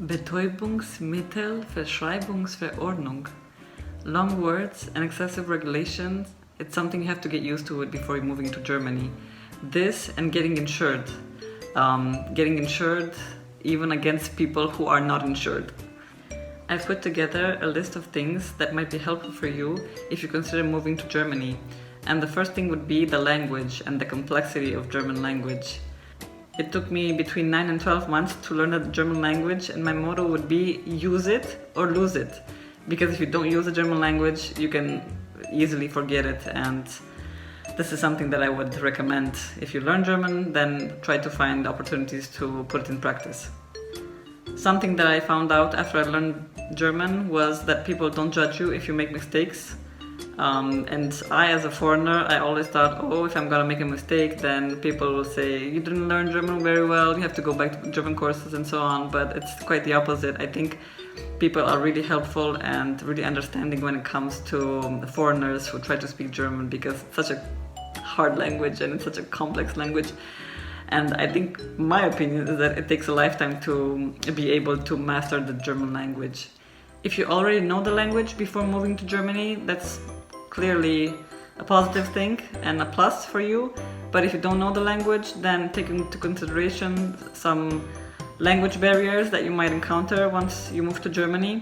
Betäubungsmittelverschreibungsverordnung. Long words and excessive regulations, it's something you have to get used to it before you're moving to Germany. This and getting insured. Getting insured even against people who are not insured. I've put together a list of things that might be helpful for you if you consider moving to Germany. And the first thing would be the language and the complexity of German language. It took me between 9 and 12 months to learn the German language, and my motto would be use it or lose it. Because if you don't use the German language, you can easily forget it, and this is something that I would recommend. If you learn German, then try to find opportunities to put it in practice. Something that I found out after I learned German was that people don't judge you if you make mistakes. And I, as a foreigner, I always thought, oh, if I'm gonna make a mistake, then people will say, you didn't learn German very well, you have to go back to German courses and so on. But it's quite the opposite. I think people are really helpful and really understanding when it comes to foreigners who try to speak German, because it's such a hard language and it's such a complex language. And I think my opinion is that it takes a lifetime to be able to master the German language. If you already know the language before moving to Germany, that's clearly a positive thing and a plus for you. But if you don't know the language, then take into consideration some language barriers that you might encounter once you move to Germany.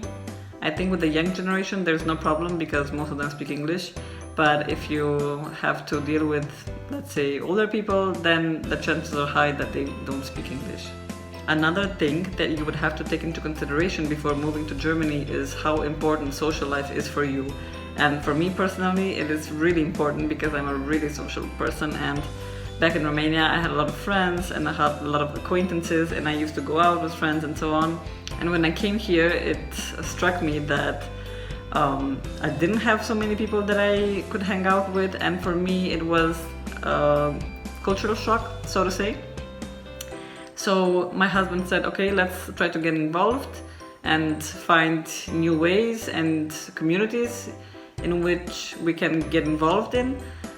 I think with the young generation, there's no problem because most of them speak English. But if you have to deal with, let's say, older people, then the chances are high that they don't speak English. Another thing that you would have to take into consideration before moving to Germany is how important social life is for you. And for me personally, it is really important because I'm a really social person, and back in Romania I had a lot of friends and I had a lot of acquaintances and I used to go out with friends and so on. And when I came here, it struck me that I didn't have so many people that I could hang out with, and for me it was a cultural shock, so to say. So my husband said, okay, let's try to get involved and find new ways and communities in which we can get involved in,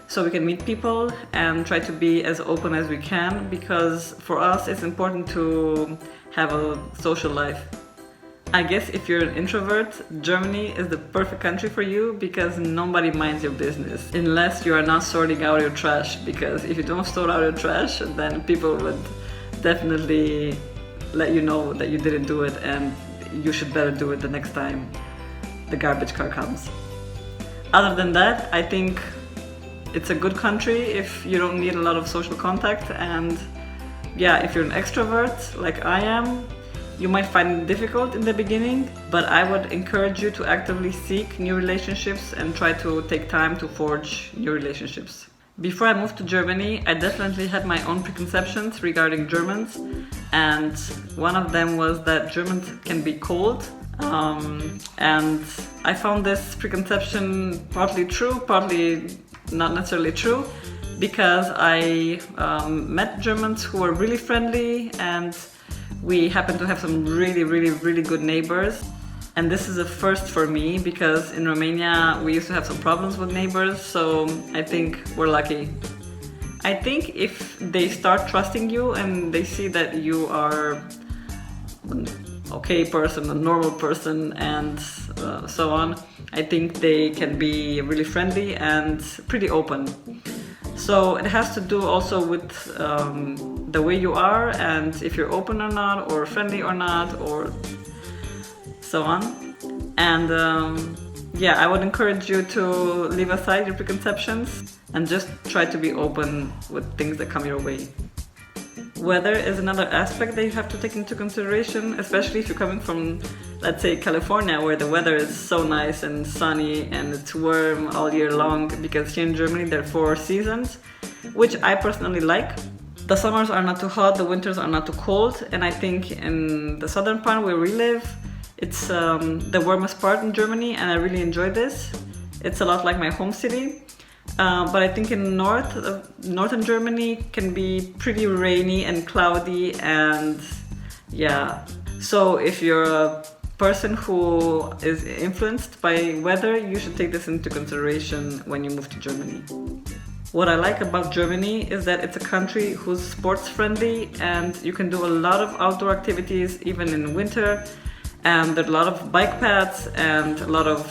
so we can meet people and try to be as open as we can, because for us it's important to have a social life. I guess if you're an introvert, Germany is the perfect country for you because nobody minds your business unless you are not sorting out your trash, because if you don't sort out your trash, then people would definitely let you know that you didn't do it and you should better do it the next time the garbage car comes. Other than that, I think it's a good country if you don't need a lot of social contact, and yeah, if you're an extrovert like I am, you might find it difficult in the beginning, but I would encourage you to actively seek new relationships and try to take time to forge new relationships. Before I moved to Germany, I definitely had my own preconceptions regarding Germans, and one of them was that Germans can be cold. And I found this preconception partly true, partly not necessarily true, because I met Germans who were really friendly, and we happened to have some really good neighbors. And this is a first for me because in Romania we used to have some problems with neighbors, so I think we're lucky. I think if they start trusting you and they see that you are an okay person, a normal person, and so on, I think they can be really friendly and pretty open. So it has to do also with the way you are and if you're open or not, or friendly or not, or so on. And yeah, I would encourage you to leave aside your preconceptions and just try to be open with things that come your way. Weather is another aspect that you have to take into consideration, especially if you're coming from, let's say, California, where the weather is so nice and sunny and it's warm all year long, because here in Germany there are 4 seasons, which I personally like. The summers are not too hot, the winters are not too cold, and I think in the southern part where we live, it's the warmest part in Germany, and I really enjoy this. It's a lot like my home city. But I think in northern Germany can be pretty rainy and cloudy, and yeah. So if you're a person who is influenced by weather, you should take this into consideration when you move to Germany. What I like about Germany is that it's a country who's sports friendly and you can do a lot of outdoor activities even in winter. And there are a lot of bike paths and a lot of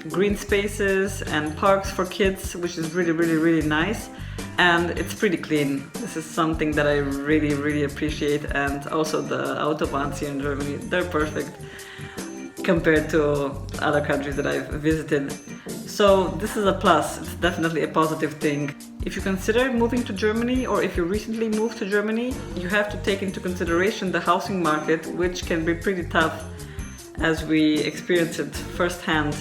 green spaces and parks for kids, which is really nice. And it's pretty clean. This is something that I really appreciate. And also the autobahns here in Germany, they're perfect compared to other countries that I've visited. So this is a plus, it's definitely a positive thing. If you consider moving to Germany or if you recently moved to Germany, you have to take into consideration the housing market, which can be pretty tough as we experienced it firsthand.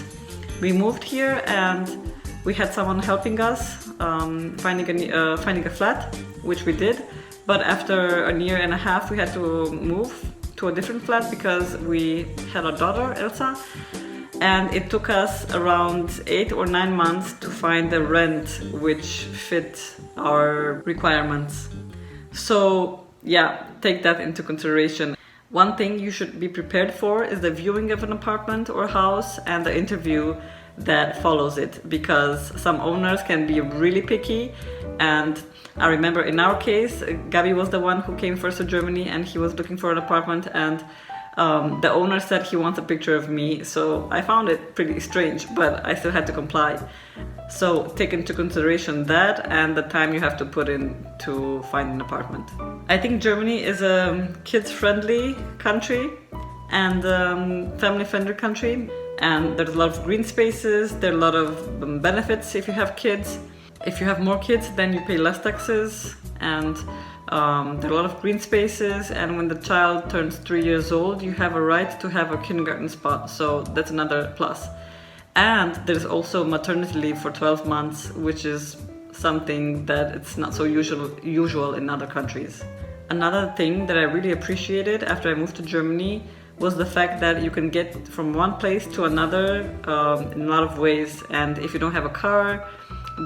We moved here and we had someone helping us finding a flat, which we did, but after a year and a half we had to move to a different flat because we had a daughter, Elsa, and it took us around 8 or 9 months to find a rent which fit our requirements. So yeah, take that into consideration. One thing you should be prepared for is the viewing of an apartment or house and the interview that follows it, because some owners can be really picky. And I remember in our case, Gabi was the one who came first to Germany and he was looking for an apartment, and the owner said he wants a picture of me, so I found it pretty strange, but I still had to comply. So take into consideration that and the time you have to put in to find an apartment. I think Germany is a kids-friendly country and family-friendly country, and there's a lot of green spaces, there are a lot of benefits if you have kids. If you have more kids, then you pay less taxes, and there are a lot of green spaces, and when the child turns 3 years old, you have a right to have a kindergarten spot, so that's another plus. And there's also maternity leave for 12 months, which is something that it's not so usual in other countries. Another thing that I really appreciated after I moved to Germany was the fact that you can get from one place to another in a lot of ways, and if you don't have a car,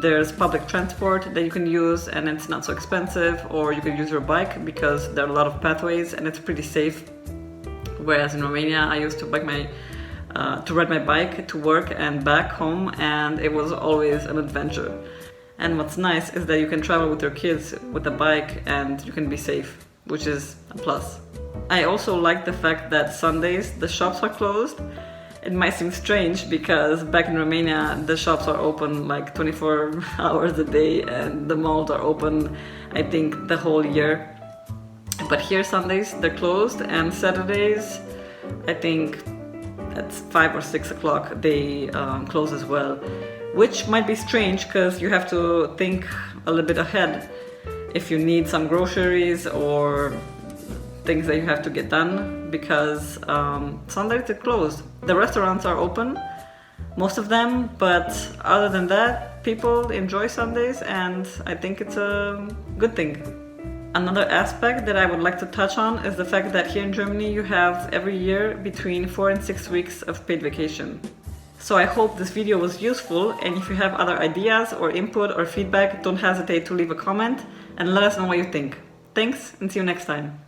there's public transport that you can use and it's not so expensive, or you can use your bike because there are a lot of pathways and it's pretty safe. Whereas in Romania, I used to ride my bike to work and back home, and it was always an adventure. And what's nice is that you can travel with your kids with a bike and you can be safe, which is a plus. I also like the fact that Sundays the shops are closed. It might seem strange because back in Romania the shops are open like 24 hours a day and the malls are open, I think, the whole year. But here Sundays they're closed, and Saturdays, I think at 5 or 6 o'clock they close as well, which might be strange because you have to think a little bit ahead if you need some groceries or things that you have to get done, because Sundays are closed. The restaurants are open, most of them, but other than that, people enjoy Sundays, and I think it's a good thing. Another aspect that I would like to touch on is the fact that here in Germany you have every year between 4 and 6 weeks of paid vacation. So I hope this video was useful, and if you have other ideas or input or feedback, don't hesitate to leave a comment and let us know what you think. Thanks, and see you next time.